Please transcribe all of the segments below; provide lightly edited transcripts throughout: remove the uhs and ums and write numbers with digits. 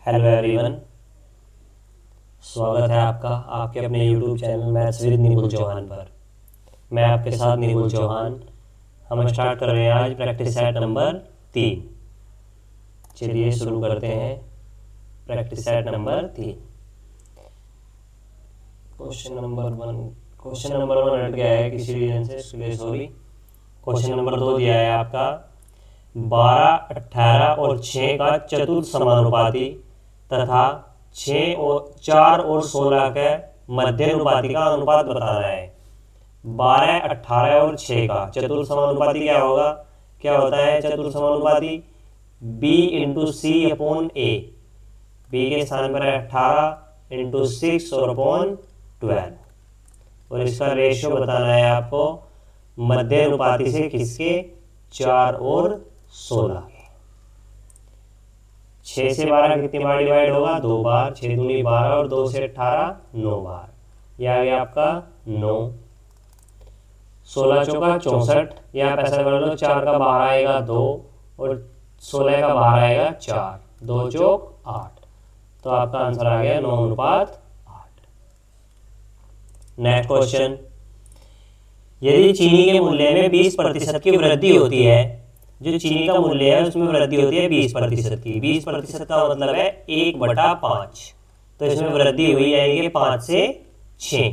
Hello everyone, स्वागत है आपका आपके अपने YouTube channel maths with Nipul Chauhan पर। मैं आपके साथ निपुल चौहान। हम स्टार्ट कर रहे हैं आज प्रैक्टिस सेट नंबर 3। चलिए शुरू करते हैं practice set number 3। Question number 1 हट गया है किसी रीजन से, इसके लिए सॉरी। क्वेश्चन नंबर 2 दिया है आपका 12, 18 और 6 का चतुर्थ समानुपाती तथा 4 और 16 के मध्यानुपाती का अनुपात बताना है। 12, 18 और 6 का चतुर्थ समानुपाती क्या होगा? क्या होता है चतुर्थ समानुपाती? b इंटू सी अपॉन ए। बी के स्थान पर 18 इंटू 6 और अपॉन 12। और इसका रेशियो बताना है आपको मध्यानुपाती से किसके? 4 और 16 के। 6 से 12 कितनी बार डिवाइड होगा? 2 बार। 6 दूनी 12 और 2 से 18 9 बार। यह आ गया आपका 9। 16 चौका 64। यहाँ आप ऐसा कर लो, 4 का बाहर आएगा 2 और 16 का बाहर आएगा 4। 2 चौक 8। तो आपका आंसर आ गया 9:8। नेक्स्ट क्वेश्चन, यदि चीनी के मूल्य में 20% की वृद्धि होती है, जो चीनी का मूल्य है उसमें वृद्धि होती है 20% की। 20% का मतलब है 1/5। तो इसमें वृद्धि हुई यानी कि 5 से 6।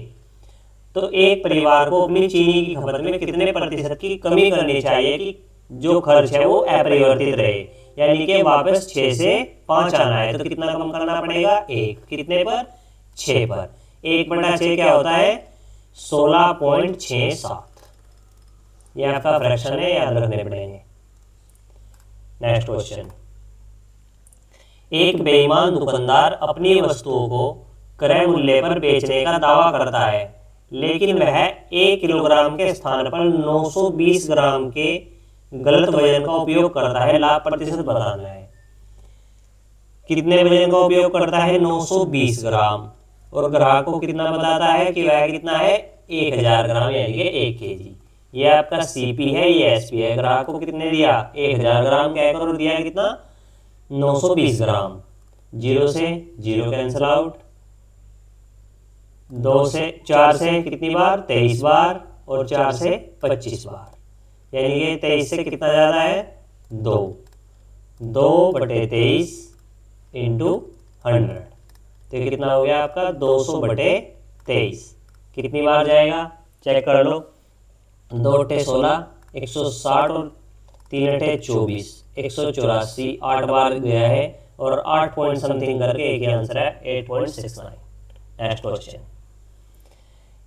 तो एक परिवार को अपनी चीनी की खपत में कितने प्रतिशत की कमी करनी चाहिए कि जो खर्च है वो अपरिवर्तित रहे, यानी कि वापस 6 से 5 आना है। तो कितना कम करना पड़ेगा? 1। कितने पर? 6 पर। 1/6 क्या होता है? 16.67। ये आपका फ्रैक्शन है, याद रखने पड़ेंगे। नेक्स्ट क्वेश्चन, एक बेईमान दुकानदार अपनी वस्तुओं को क्रय मूल्य पर बेचने का दावा करता है, लेकिन वह 1 किलोग्राम के स्थान पर 920 ग्राम के गलत वजन का उपयोग करता है। लाभ प्रतिशत बताना है। कितने वजन का उपयोग करता है? 920 ग्राम। और ग्राहक को कितना बताता है कि वह कितना है? 1000 ग्राम यानी कि 1 kg। ये आपका सीपी है, ये एसपी है। ग्राहक को कितने दिया? 1000 ग्राम कहकर, और दिया कितना? 920 ग्राम। 0 से 0 कैंसिल आउट। 4 से कितनी बार? 23 बार। और 4 से 25 बार, यानी कि 23 से कितना ज़्यादा है? 2। 2/23 इंटू 100। तो कितना हो गया आपका? 200/23। कितनी बार जाएगा? चेक कर लो। 2 × 16 160 और 3 × 24 184। 8 बार गया है और 8 पॉइंट समथिंग करके एक ही आंसर है 8.69। नेक्स्ट क्वेश्चन,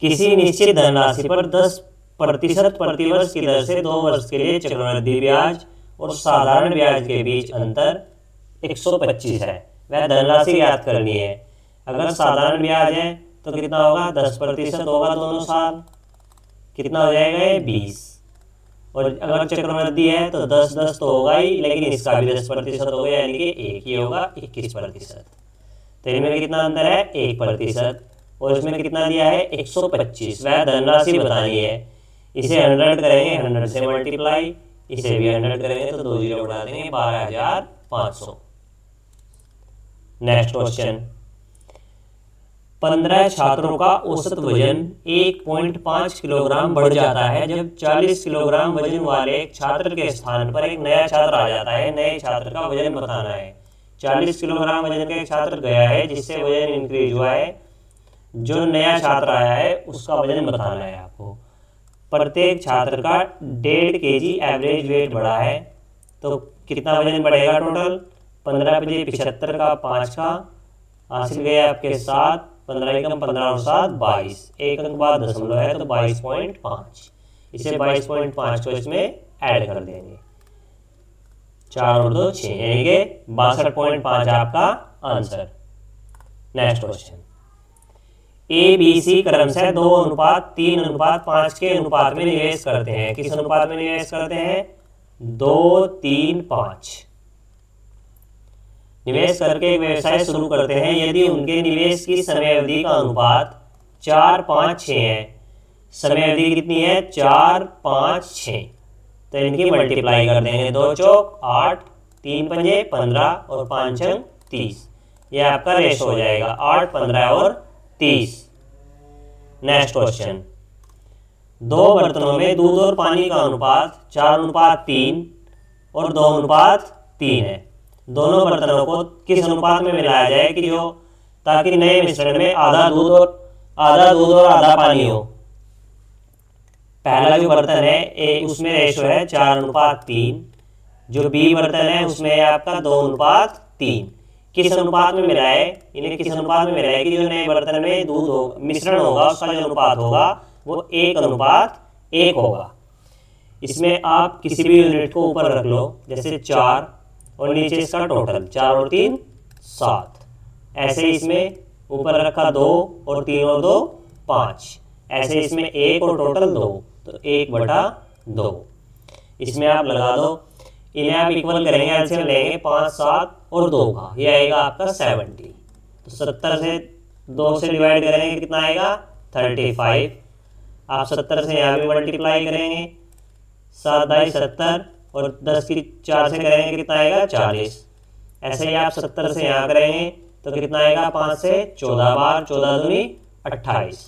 किसी निश्चित धनराशि पर 10% प्रतिवर्ष की दर से 2 वर्ष के लिए चक्रवृद्धि ब्याज और साधारण ब्याज के बीच अंतर 125 है। वह धनराशि याद करनी है। अगर साधारण ब्याज है तो कितना होगा? 10% होगा दोनों साल। कितना हो जाएगा? 20। और अगर चक्रवृद्धि है तो 10-10 तो होगा ही, लेकिन इसका भी 10% होगा, यानी कि एक ही होगा 21%। तो इनमें कितना अंतर है? 1%। और इसमें कितना दिया है? 125। वह धनराशि बतानी है। इसे 100 करेंगे, 100 से मल्टीप्लाई। इसे भी 100 करेंगे तो 2 0 बढ़ा देंगे, 12,500। नेक्स्ट क्वेश्चन, 15 छात्रों का औसत वजन 1.5 किलोग्राम बढ़ जाता है जब 40 किलोग्राम वजन वाले एक छात्र के स्थान पर एक नया छात्र आ जाता है। नए छात्र का वजन बताना है। 40 किलोग्राम वजन का एक छात्र गया है, जिससे वजन इंक्रीज हुआ है। जो नया छात्र आया है उसका वजन बताना है आपको। प्रत्येक छात्र का 1.5 kg एवरेज वेट बढ़ा है, तो कितना वजन बढ़ेगा टोटल? 15 × 75 का 5 का हासिल गए आपके 7। 15 एकम 15 और 7 22। एक अंक बाद दशमलव है तो 22.5। इसे 22.5 को इसमें ऐड कर देंगे। 4 और 2 6, यानी कि 62.5 आपका आंसर। नेक्स्ट क्वेश्चन, ABC क्रमशः 2:3:5 के अनुपात में निवेश करते हैं। किस अनुपात में निवेश करते हैं? 2:3:5। निवेश करके एक व्यवसाय शुरू करते हैं। यदि उनके निवेश की समय अवधि का अनुपात 4-5-6 है। समय अवधि कितनी है? 4-5-6। तो इनकी मल्टीप्लाई कर देंगे। 2 चौक 8, 3 पंजे 15 और 5 अंक 30। ये आपका रेशो हो जाएगा 8, 15 और 30। नेक्स्ट क्वेश्चन, 2 बर्तनों में दूध और पानी का अनुपात 4:3 और 2:3 है। दोनों बर्तनों को किस अनुपात में मिलाया जाए कि जो ताकि नए मिश्रण में आधा दूध और आधा पानी हो। पहला जो बर्तन है उसमें रेशो है 4:3, जो बी बर्तन है उसमें आपका 2:3। किस अनुपात में मिलाए, इन्हें किस अनुपात में मिलाए कि जो नए बर्तन में दूध हो मिश्रण होगा उसका जो अनुपात होगा वो 1:1 होगा। इसमें आप किसी भी यूनिट को ऊपर रख लो, जैसे 4 और नीचे इसका टोटल 4 और 3 7। ऐसे इसमें ऊपर रखा 2 और 3 और 2 5। ऐसे इसमें 1 और टोटल 2, तो 1/2। इसमें आप लगा दो, इन्हें आप इक्वल करेंगे, एलसीएम लेंगे 5, 7 और 2 का, ये आएगा आपका 70। तो 70 से 2 से डिवाइड करेंगे कितना आएगा 35। आप 70 से यहाँ भी मल्टीप्लाई करेंगे, 7 बाई 70 और 10 की 4 से करेंगे कितना आएगा 40। ऐसे ही आप 70 से यहाँ करेंगे तो कितना आएगा 5 से 14 बार, 14 दूनी 28।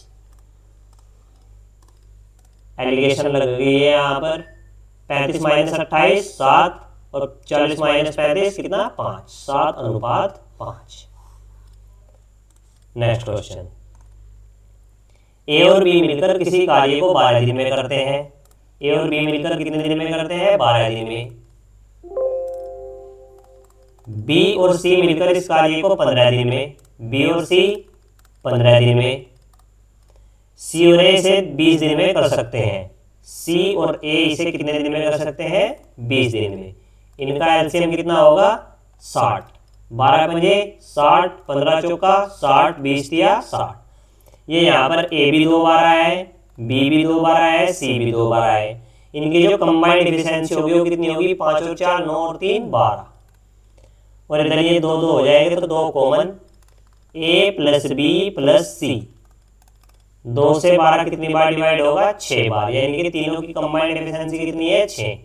एलिगेशन लग गई है यहाँ पर। 35 - 28 7 और 40 - 35 कितना 5, 7:5। नेक्स्ट क्वेश्चन, ए और बी मिलकर किसी कार्य को 12 दिन में करते हैं। ए और बी मिलकर कितने दिन में करते हैं 12 दिन में। बी और सी मिलकर इस कार्य को 15 दिन में। बी और सी 15 दिन में। सी और ए इसे 20 दिन में कर सकते हैं। सी और ए इसे कितने दिन में कर सकते हैं 20 दिन में। इनका एलसीएम कितना होगा 60। 12 पंजे 60, 15 चौका 60, 20 दिया 60। ये यहाँ पर ए भी 2 बार आया है, बी भी 2 बार आया है, सी भी 2 बार आया है। इनकी जो कंबाइंड एफिशिएंसी होगी वो कितनी होगी 5 और 4 9 और 3 12। और इधर ये 2 2 हो जाएंगे तो 2 कॉमन, ए प्लस बी प्लस सी। 2 से 12 कितनी बार डिवाइड होगा 6 बार, यानी कि तीनों की कंबाइंड एफिशिएंसी कितनी है 6।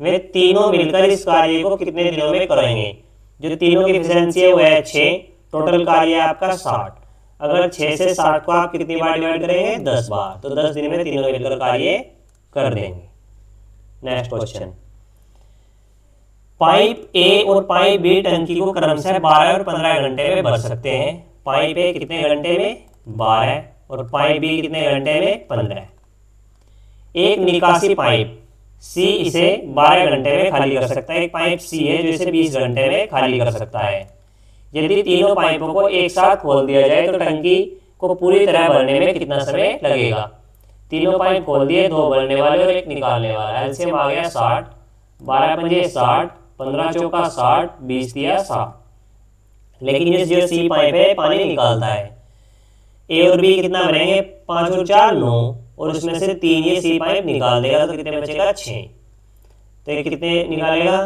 वे तीनों मिलकर इस कार्य को कितने दिनों में करेंगे। जो तीनों की एफिशिएंसी है वो है 6, टोटल कार्य है आपका 60। अगर 6 से 60 को आप कितनी बार डिवाइड करेंगे 10 बार, तो 10 दिन में तीनों मिलकर कार्य कर देंगे। नेक्स्ट क्वेश्चन, पाइप ए और पाइप बी टंकी को क्रमशः 12 और 15 घंटे में भर सकते हैं। पाइप ए कितने घंटे में 12 और पाइप बी कितने घंटे में 15। एक निकासी पाइप सी इसे 12 घंटे में खाली कर सकता है। एक पाइप सी है जो इसे 20 घंटे में खाली कर सकता है। यदि तीनों पाइपों को एक साथ खोल दिया जाए तो टंकी को पूरी तरह भरने में कितना समय लगेगा। तीनों पाइप खोल दिए, 2 भरने वाले और 1 निकालने वाला। एलसीएम आ गया 60। 12 पंजे 60, 15 चौका 60, 20 दिया 60। लेकिन ये जो सी पाइप है पानी निकालता है। ए और बी कितना भरेंगे 5 और 4 9, और उसमें से 3 ये सी पाइप निकाल देगा तो कितने बचेगा 6। तो ये कितने निकालेगा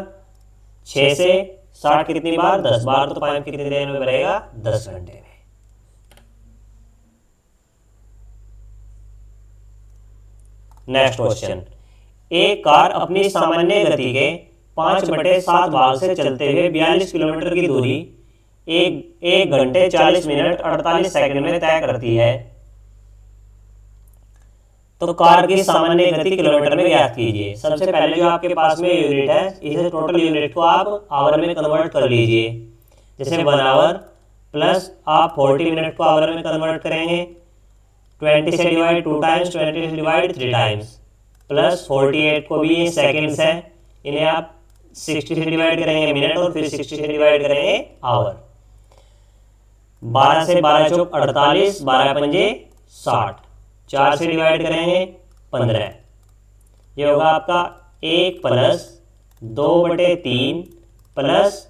6 से 60 कितनी बार 10 बार, तो पाइप कितनी देर में भरेगा 10 घंटे में। नेक्स्ट क्वेश्चन, एक कार अपनी सामान्य गति के 5/7 भाग से चलते हुए 42 किलोमीटर की दूरी 1 घंटे 40 मिनट 48 सेकंड में तय करती है। तो कार की सामान्य गति किलोमीटर में ज्ञात कीजिए। सबसे पहले जो आपके पास में यूनिट है, इसे टोटल यूनिट को आप आवर में कन्वर्ट कर लीजिए। जैसे 1 आवर प्लस आप 40 मिनट को आवर में कन्वर्ट करेंगे। 20 से डिवाइड 2 टाइम्स, 20 से डिवाइड 3 टाइम्स, प्लस 48 को भी ये सेकेंड्स है, इन्हें आप 60 से डिवाइड करेंगे मिनट और फिर 60 से डिवाइड करेंगे आवर। 12 से 12 चौक 48, 12 पंजे 60, 4 से डिवाइड करेंगे 15। ये होगा आपका 1 प्लस 2/3 प्लस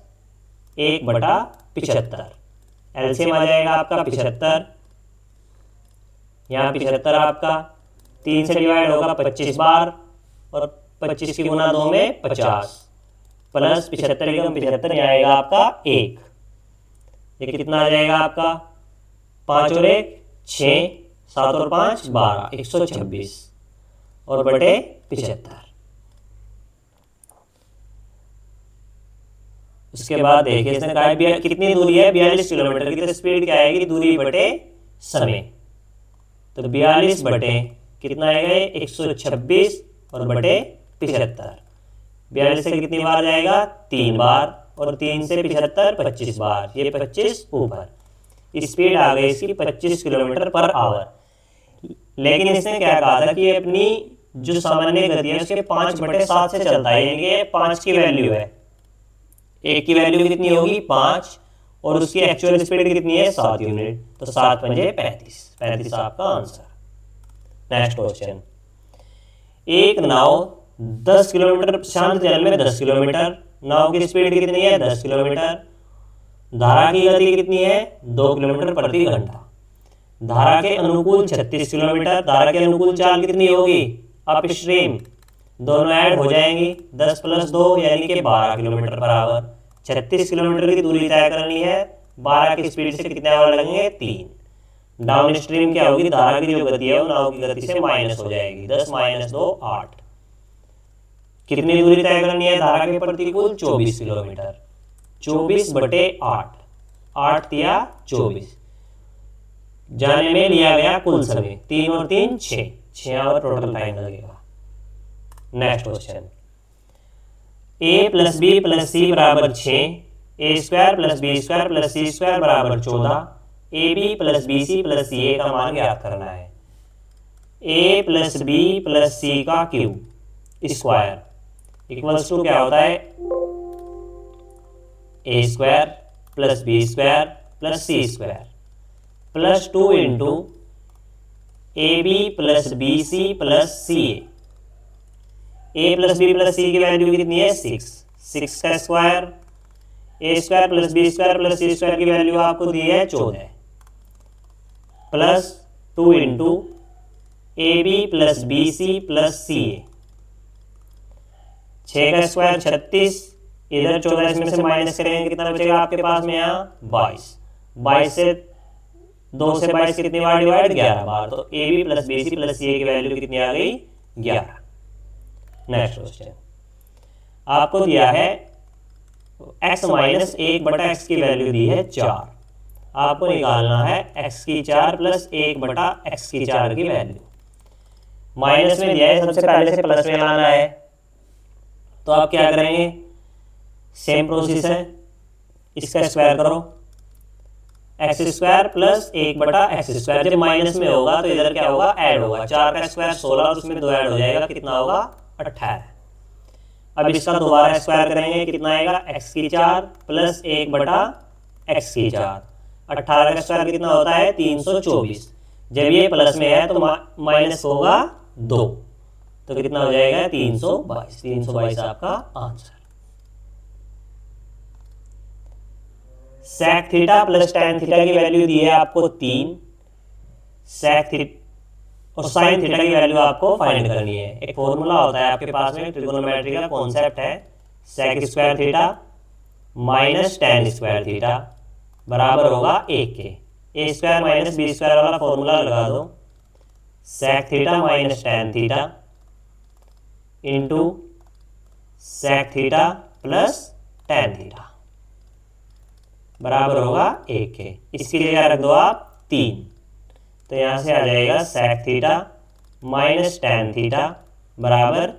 1/75। एलसीएम आ जाएगा आपका 75। यहाँ 75 आपका 3 से डिवाइड होगा 25 बार और 25 की गुना 2 में 50 प्लस 75 एकम 75 यहाँ आएगा आपका 1। ये कितना आ जाएगा आपका 5 और 1 6, 7 और 5 12, 126 और बटे 75। उसके बाद देखिए इसने कहा कितनी दूरी है 42 किलोमीटर की, तो स्पीड क्या आएगी दूरी बटे समय। तो 42 बटे कितना आएगा 126 और बटे 75। 42 से कितनी बार जाएगा 3 बार, और 3 से 75 25 बार, ये 25 ऊपर। स्पीड आ गई इसकी 25 किलोमीटर पर आवर। लेकिन इसने क्या कहा था कि अपनी जो सामान्य गति है उसके 5/7 से चलता है, यानी कि 5 की वैल्यू है, एक की वैल्यू कितनी होगी 5, और उसकी एक्चुअल स्पीड कितनी है 7 यूनिट, तो 7 पंजे 35। 35 आपका आंसर। नेक्स्ट क्वेश्चन, एक नाव 10 किलोमीटर शांत जल में 10 किलोमीटर, नाव की स्पीड कितनी है 10 किलोमीटर, धारा की गति कितनी है 2 किलोमीटर प्रति घंटा, धारा के अनुकूल 36 किलोमीटर, धारा के अनुकूल चाल कितनी होगी अपस्ट्रीम, दोनों ऐड हो जाएंगी 10 + 2 यानी कि 12 किलोमीटर पर आवर। 36 किलोमीटर की दूरी तय करनी है, 12 की स्पीड से कितने आवर लगेंगे 3। डाउन स्ट्रीम क्या होगी, धारा की जो गति है वो नाव की गति से माइनस हो जाएगी, 10 - 2 8। कितनी दूरी तय करनी है धारा के प्रतिकूल 24 किलोमीटर, 24/8, 8 तिया 24। जाने में लिया गया कुल समय 3 और 3 6 आवर टोटल टाइम लगेगा। Next question, a + b + c = 6, a² + b² + c² = 14, ab + bc + ca का मान ज्ञात करना है। a + b + c का क्यूब स्क्वायर इक्वल्स टू क्या होता है a² + b² + c² + 2 × ab + bc + ca। a + b + c की वैल्यू कितनी है 6, 6 का स्क्वायर, a² + b² + c² की वैल्यू आपको दी है 14, + 2 × ab + bc + ca। 6 का स्क्वायर 36, इधर 14 इसमें से माइनस करेंगे कितना बचेगा आपके पास में यहाँ 22। 22 से 2 से 22 कितनी बार डिवाइड 11 बार, तो ab + bc + ca की वैल्यू कितनी आ गई 11। नेक्स्ट क्वेश्चन, आपको दिया है x - 1/x की वैल्यू दी है 4, आपको निकालना है x⁴ + 1/x⁴ की वैल्यू। माइनस में दिया है, सबसे पहले से प्लस में लाना है, तो आप क्या करेंगे सेम प्रोसेस है, इसका स्क्वायर करो x² + 1/x²। जब माइनस में होगा तो इधर क्या होगा ऐड होगा, 4 का स्क्वायर 16 और उसमें 2 ऐड हो जाएगा, कितना होगा 18। अब इसका दोबारा स्क्वायर करेंगे, कितना आएगा x⁴ + 1/x⁴। 18 का स्क्वायर कितना होता है 324। जब ये प्लस में है तो माइनस होगा 2, तो कितना हो जाएगा 322। 322 आपका आंसर। sec θ + tan θ की वैल्यू दी है आपको 3, sec θ और sin θ की वैल्यू आपको फाइंड करनी है। एक फॉर्मूला होता है आपके पास में, ट्रिगोनोमेट्री का कॉन्सेप्ट है, sec² θ - tan² θ बराबर होगा 1 के। a² - b² वाला फॉर्मूला लगा दो, sec θ - tan θ into sec θ + tan θ बराबर होगा 1 के। इसकी जगह रख दो आप 3, तो यहाँ से आ जाएगा sec θ - tan θ बराबर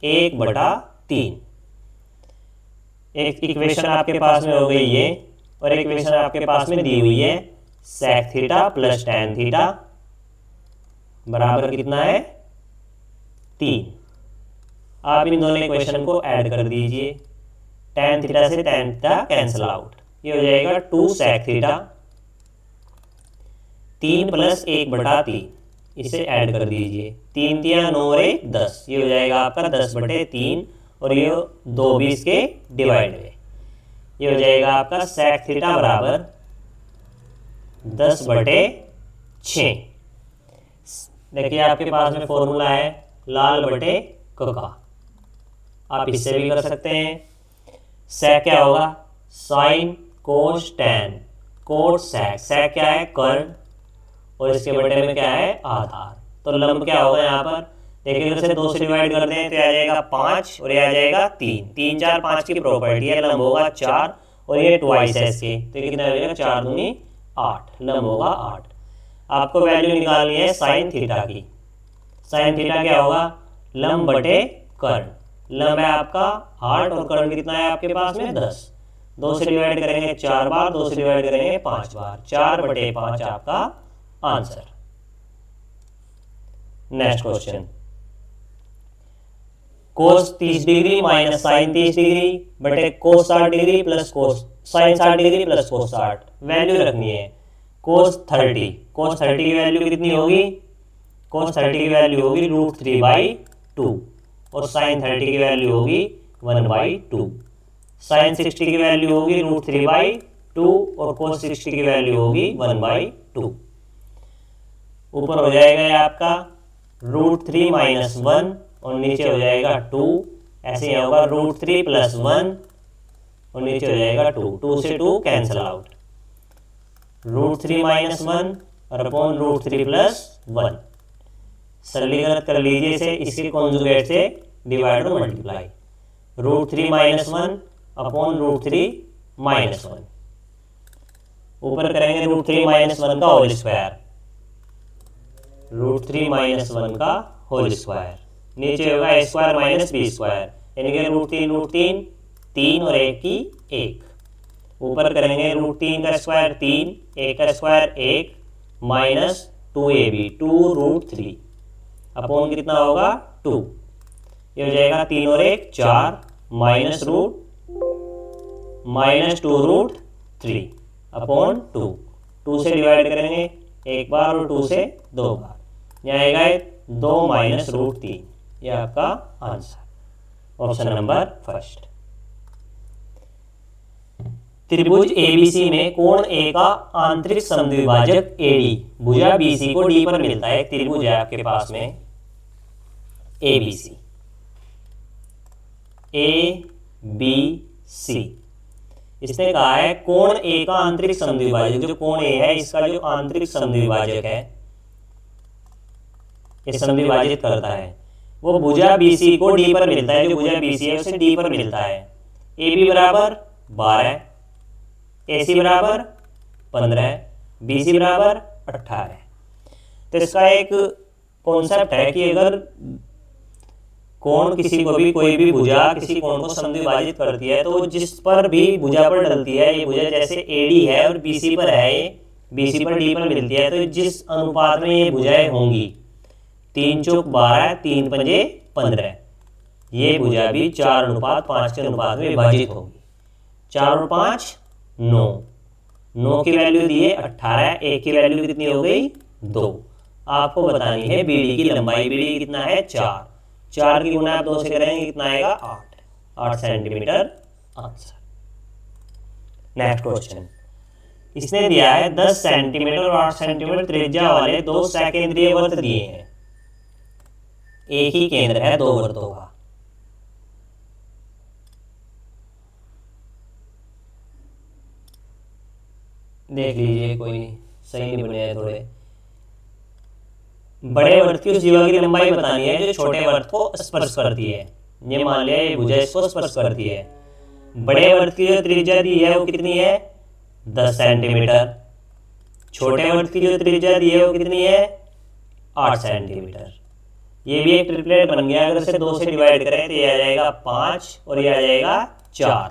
1/3। एक इक्वेशन आपके पास में हो गई ये, और एक इक्वेशन आपके पास में दी हुई है sec θ + tan θ बराबर कितना है 3। आप इन दोनों इक्वेशन को ऐड कर दीजिए, tan θ से tan θ कैंसिल आउट, ये हो जाएगा 2 sec θ 3 + 1/3, इसे ऐड कर दीजिए, 3 तिया 9 और 1 10, ये हो जाएगा आपका 10/3, और ये 2 भी इसके डिवाइड में, ये हो जाएगा आपका sec θ बराबर 10/6। देखिए आपके पास में फॉर्मूला है लाल बटे कका, आप इससे भी कर सकते हैं। sec क्या होगा sin cos tan cot sec, sec क्या है कर्ण, और इसके बटे में क्या है आधार, तो लंब क्या होगा यहाँ पर देखिए, इधर से 2 से डिवाइड कर दें तो आ जाएगा 5 और ये आ जाएगा 3। 3 4 5 की प्रॉपर्टी है, लंब होगा 4 और ये ट्वाइस है इसके, तो ये कितना हो जाएगा 4 दूनी 8, लंब होगा 8। आपको वैल्यू निकालनी है साइन थीटा की। साइन थीटा क्या होगा, लंब बटे कर्ण। लंब है आपका 8 और कर्ण कितना है आपके पास में 10। 2 से डिवाइड करेंगे 4 बार, 2 से डिवाइड करेंगे 5 बार, 4/5 आपका आंसर। नेक्स्ट क्वेश्चन, कोस 30 डिग्री माइनस साइन 30 डिग्री बटे कोस 60 degree plus cos sign 60 degree plus cos 60। Value रखनी है कोस 30। कोस 30 की वैल्यू कितनी होगी, कोस 30 की वैल्यू होगी √3/2 और साइन 30 की वैल्यू होगी 1/2। साइन 60 की वैल्यू होगी √3/2 और कोस 60 की वैल्यू होगी 1/2। ऊपर हो जाएगा ये आपका √3 - 1 और नीचे हो जाएगा 2। ऐसे ही होगा √3 + 1 और नीचे हो जाएगा 2। 2 से 2 कैंसिल आउट, √3 - 1 और अपॉन √3 + 1। सरलीकृत कर लीजिए इसे, इसके कॉन्जुगेट से डिवाइड और मल्टीप्लाई। √3 - 1 अपॉन √3 - 1। ऊपर करेंगे √3 - 1 का होल स्क्वायर, √3 - 1 का होल स्क्वायर। नीचे होगा a² - b², यानी कि √3 3 और 1 की 1। ऊपर करेंगे √3 का स्क्वायर 3, 1 का स्क्वायर 1 माइनस 2ab 2√3 अपॉन कितना होगा 2। ये हो जाएगा 3 और 1 4 माइनस 2√3 अपॉन 2। 2 से डिवाइड करेंगे एक बार और 2 से 2 बार, यहाँ आएगा 2 माइनस √3। ये आपका आंसर, ऑप्शन नंबर फर्स्ट। त्रिभुज एबीसी में कोण ए का आंतरिक समद्विभाजक एडी भुजा बीसी को डी पर मिलता है। त्रिभुज है आपके पास में एबीसी, ए बी सी। इसने कहा है कोण ए का आंतरिक समद्विभाजक, जो कोण ए है इसका जो आंतरिक समद्विभाजक है, ये समद्विभाजित करता है, वो भुजा बीसी को डी पर मिलता है। जो भुजा बीसी है उसे डी पर मिलता है। ए बी बराबर 12, ए सी बराबर 15, बी सी बराबर 18। तो इसका एक कॉन्सेप्ट है कि अगर कोण किसी को भी, कोई भी भुजा किसी कोण को समद्विभाजित करती है तो जिस पर भी भुजा पर डलती है, ये भुजा जैसे एडी है और बीसी पर है, ये बीसी पर डी पर मिलती है, तो जिस अनुपात में ये भुजाएं होंगी 3 चौक 12, 3 पंजे 15, ये भुजा भी 4:5 के अनुपात में विभाजित होगी। 4 और 5 9, 9 की वैल्यू दी है 18, 1 की वैल्यू कितनी हो गई 2। आपको बतानी है बीडी की लंबाई। बीडी कितना है 4, 4 की गुना आप 2 से करेंगे कितना आएगा 8 सेंटीमीटर आंसर। नेक्स्ट क्वेश्चन, इसने दिया है 10 सेंटीमीटर और 8 सेंटीमीटर त्रिज्या वाले 2 सेकेंद्रीय वृत्त दिए हैं। एक ही केंद्र है 2 वृत्तों का। देख लीजिए, कोई सही नहीं बने हैं थोड़े। बड़े वृत्त की उस जीवा की लंबाई बतानी है जो छोटे वृत्त को स्पर्श करती है। ये मान लिया ये भुजा इसको स्पर्श करती है। बड़े वृत्त की जो त्रिज्या दी है वो कितनी है 10 सेंटीमीटर। छोटे वृत्त की जो त्रिज्या दी है वो कितनी है 8 सेंटीमीटर। ये भी एक ट्रिपलेट बन गया। अगर इसे 2 से डिवाइड करें तो ये आ जाएगा 5 और ये आ जाएगा 4,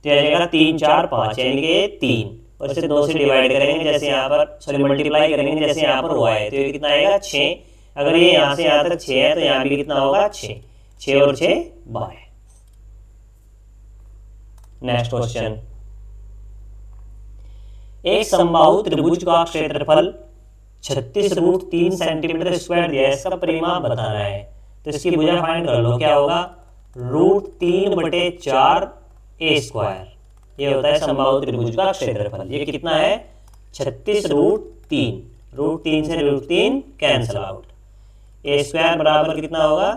तो ये आ जाएगा 3 4 5, यानी कि 3। और इसे 2 से डिवाइड करेंगे जैसे यहाँ पर, सॉरी मल्टीप्लाई करेंगे जैसे यहाँ पर हुआ है, तो ये कितना आएगा 6। अगर ये यहाँ से यहाँ तक 6 है तो यहाँ भी कितना होगा 6, 6 और 6 12। नेक्स्ट क्वेश्चन, एक समबाहु त्रिभुज का क्षेत्रफल 36√3 सेंटीमीटर स्क्वायर दिया है। इसका परिमाप बताना है, तो इसकी भुजा फाइंड कर लो। क्या होगा √3/4 a²। ये होता है समबाहु त्रिभुज का क्षेत्रफल। ये कितना है 36√3, √3 से √3 कैंसिल आउट। a² बराबर कितना होगा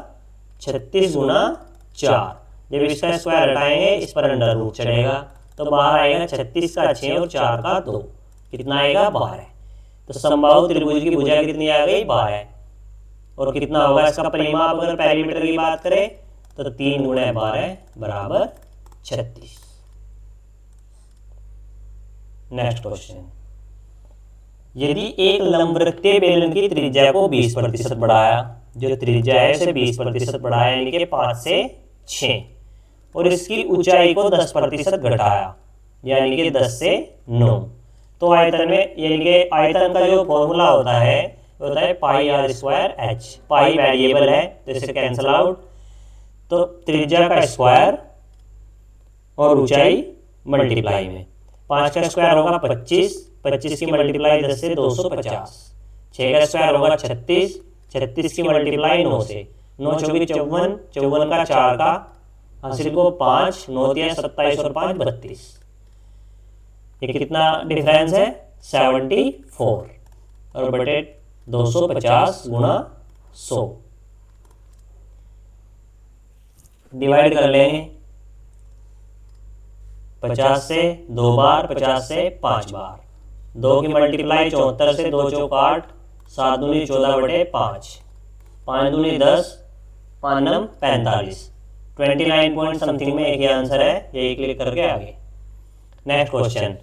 36 गुना 4। जब इसका स्क्वायर हटाएंगे इस पर अंडर रूट चढ़ेगा, तो बाहर आएगा 36 का 6 और 4 का 2, कितना आएगा 12। तो समबाहु त्रिभुज की भुजा कितनी आ गई 12। और कितना होगा इसका परिमाप, अगर पेरीमीटर की बात करें तो 3 × 12 = 36। नेक्स्ट क्वेश्चन, यदि एक लंबवृत्तीय बेलन की त्रिज्या को 20% बढ़ाया, जो त्रिज्या है उसे 20% बढ़ाया यानी कि 5 से 6, और इसकी ऊंचाई को 10% घटाया यानी कि 10 से 9, तो आयतन में यानी कि आयतन का जो फॉर्मूला होता है pi r square h. Pi variable है तो इसे कैंसिल आउट, तो त्रिज्या का स्क्वायर और ऊंचाई मल्टीप्लाई में, 5 का स्क्वायर होगा 25, 25 की मल्टीप्लाई 10 से 250, 6 का स्क्वायर होगा 36, 36 की मल्टीप्लाई 9 से, 9 चौकी 54, 54 का 4 का हासिल को 5, 9 तिया 27 और 5 32, ये कितना डिफरेंस है 74, और बटे 250 गुणा 100 डिवाइड कर लेंगे, 50 से 2 बार, 50 से 5 बार, 2 की मल्टीप्लाई 74 से 2 चौक 8, 7 दूनी 14 बटे 5, 5 दूनी 10, 5 नम 45, 29 पॉइंट समथिंग में एक ही आंसर है, यही क्लिक करके आगे। नेक्स्ट क्वेश्चन,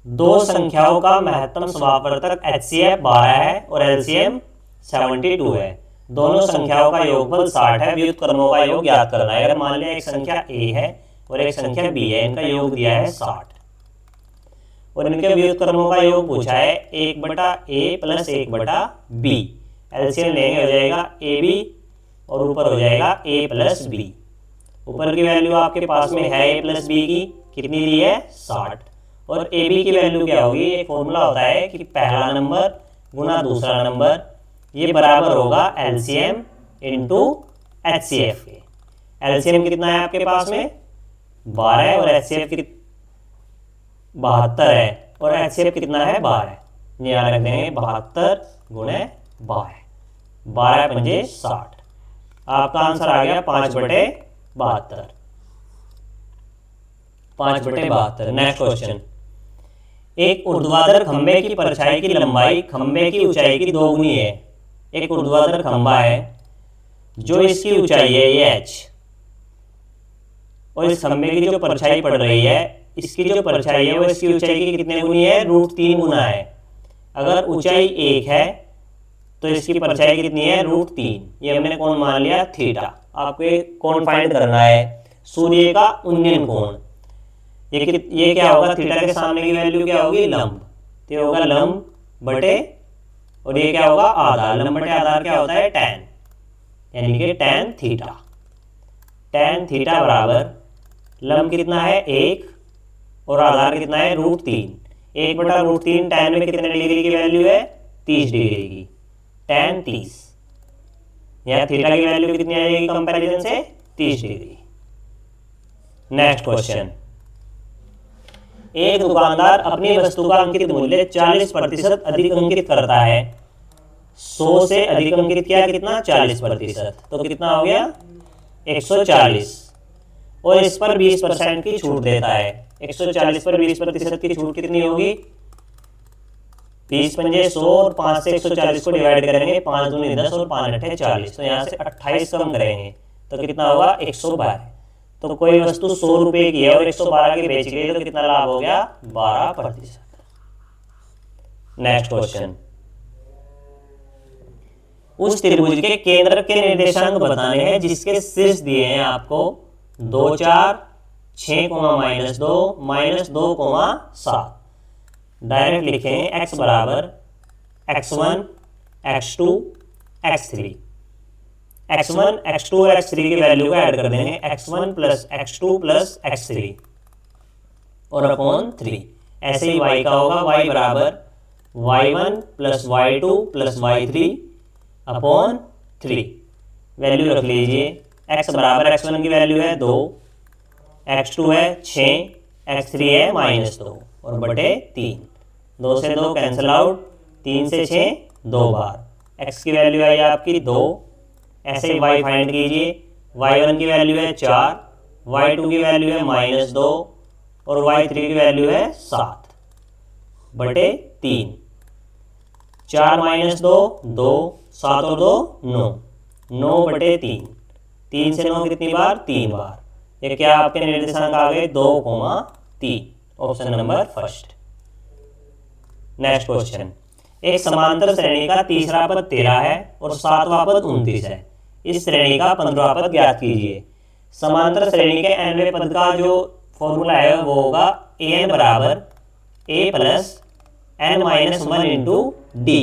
दो संख्याओं का महत्तम समापवर्तक HCF 12 है और LCM 72 है, दोनों संख्याओं का योगफल 60 है, व्युत्क्रमों का योग ज्ञात करना है। अगर मान लिया एक संख्या A है और एक संख्या B है, इनका योग दिया है 60 और इनके व्युत्क्रमों का योग पूछा है 1/A प्लस 1/B, एलसीएम लेंगे हो जाएगा AB और ऊपर हो जाएगा A प्लस B। ऊपर की वैल्यू आपके पास में है A प्लस B की, कितनी दी है 60, और AB की वैल्यू क्या होगी, एक फॉर्मूला होता है कि पहला नंबर गुना दूसरा नंबर, ये बराबर होगा LCM इंटू HCF के। LCM कितना है आपके पास में 12 और HCF की 72 है, और HCF कितना है 12, याद रख देंगे 72 गुणे 12, 12 पंजे 60, आपका आंसर आ गया 5/72, 5/72। नेक्स्ट क्वेश्चन, एक ऊर्ध्वाधर खंबे की परछाई की लंबाई खंबे की ऊंचाई की 2 गुनी है। एक ऊर्ध्वाधर खंबा है जो इसकी ऊंचाई है ये h, और इस खंबे की जो परछाई पड़ रही है, इसकी जो परछाई है वो इसकी ऊंचाई की कितने गुनी है, √3 गुना है। अगर ऊंचाई 1 है तो इसकी परछाई कितनी है √3, ये हमने कौन मान लिया थीटा। आपको कौन फाइंड करना है, सूर्य का उन्नयन कोण, ये क्या होगा, थीटा के सामने की वैल्यू क्या होगी लंब, तो ये होगा लंब बटे, और ये क्या होगा आधार, लंब बटे आधार क्या होता है tan, यानी कि tan थीटा। tan थीटा बराबर लंब कितना है 1 और आधार कितना है √3, 1/√3 tan में कितने डिग्री की वैल्यू है 30 डिग्री की, tan 30, यहाँ थीटा की वैल्यू कितनी आ जाएगी कंपैरिजन से 30 डिग्री। नेक्स्ट क्वेश्चन, एक दुकानदार अपनी वस्तु का अंकित मूल्य 40% अधिक अंकित करता है, 100 से अधिक अंकित किया कितना 40%, तो कितना हो गया 140, और इस पर 20% की छूट देता है। 140 पर 20% की छूट कितनी होगी, 20 पंजे 100 और 5 से 140 को डिवाइड करेंगे, 5 दूनी 10 और 5 अट्ठे 40, तो यहाँ से 28 कम करेंगे तो कितना होगा 112। तो कोई वस्तु 100 रुपए की है और 112 की बेच गई तो कितना लाभ हो गया 12%। नेक्स्ट क्वेश्चन, उस त्रिभुज के केंद्र के निर्देशांक बताने हैं जिसके शीर्ष दिए हैं आपको 2 4 6, -2 -2, 7। डायरेक्ट लिखेंगे x बराबर x1 x2 x3, x1 x2 x3 की वैल्यू को ऐड कर देंगे, x1 plus x2 plus x3 और अपॉन 3। ऐसे ही y का होगा, y बराबर y1 plus y2 plus y3 upon 3। Value रख लीजिए, x बराबर x1 की वैल्यू है 2, x2 है 6, x3 है -2 और बटे 3, 2 से 2 कैंसिल आउट, 3 से 6 2 बार, x की वैल्यू आई आपकी 2। ऐसे ही y फाइंड कीजिए, y1 की वैल्यू है 4, y2 की वैल्यू है -2 और y3 की वैल्यू है 7 बटे 3। 4 -2 2, 7 और 2 9, 9 बटे 3, 3 से 9 कितनी बार 3 बार, ये क्या आपके निर्देशांक आ गए 2, 3, option number first. Next question, एक समांतर श्रेणी का तीसरा पद 13 है और सातवां पद 29 है। इस श्रेणी का 15वां पद ज्ञात कीजिए। समांतर श्रेणी के nवें पद का जो फॉर्मूला है वो होगा an बराबर a plus n minus 1 into D.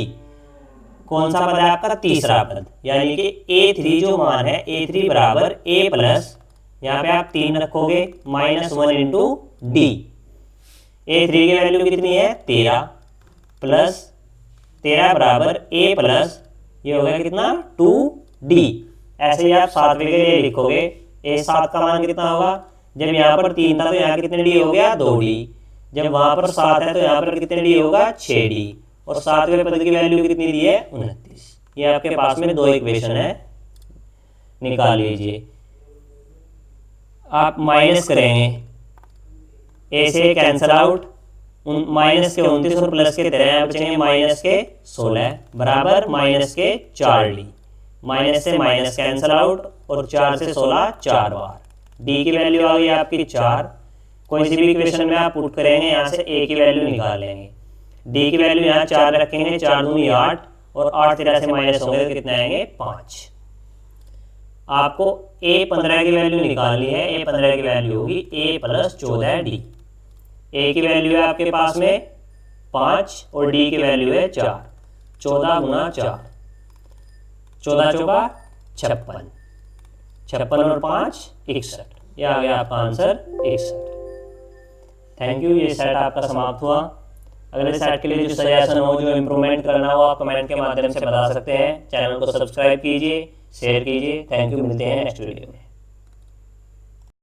कौन सा पद है आपका? तीसरा पद, यानी कि a3 जो मान है a3 बराबर a प्लस, यहाँ पे आप 3 रखोगे, माइनस 1 इंटू डी। a3 की वैल्यू कितनी है? 13 प्लस 13 बराबर a प्लस, ये हो गया कितना? 2d। ऐसे ही आप सातवें के लिए लिखोगे, a7 का मान कितना होगा? जब यहाँ पर 3 था तो यहाँ कितने डी हो गया? 2d। जब वहां पर 7 है तो यहाँ पर कितने डी होगा? 6d। और सातवें पद की वैल्यू कितनी दी है? 29। ये आपके पास में दो इक्वेशन है, निकाल लीजिए। आप माइनस करेंगे, ए से कैंसल आउट, माइनस के 29 और प्लस के 13 बचेंगे माइनस के 16 बराबर माइनस के 4d। माइनस से माइनस कैंसल आउट और 4 से 16 4 बार। डी की वैल्यू आ गई आपकी 4। कोई सी भी इक्वेशन में आप पुट करेंगे, यहाँ से ए की वैल्यू निकाल लेंगे। डी की वैल्यू यहाँ 4 रखेंगे, 4 दूनी 8 और 8 13 से माइनस होंगे तो कितने आएंगे? 5। आपको a15 की वैल्यू निकालनी है। a15 की वैल्यू होगी a प्लस 14d। ए की वैल्यू है आपके पास में 5 और डी की वैल्यू है 4। 14 गुना 4, 14 चौका 56, 56 और 5 61। यह आ गया आपका आंसर 61। Thank you. ये सेट आपका समाप्त हुआ। अगले सेट के लिए जो सजेशन हो, जो इम्प्रूवमेंट करना हो, आप कमेंट के माध्यम से बता सकते हैं। चैनल को सब्सक्राइब कीजिए, शेयर कीजिए। Thank you. मिलते हैं नेक्स्ट वीडियो में।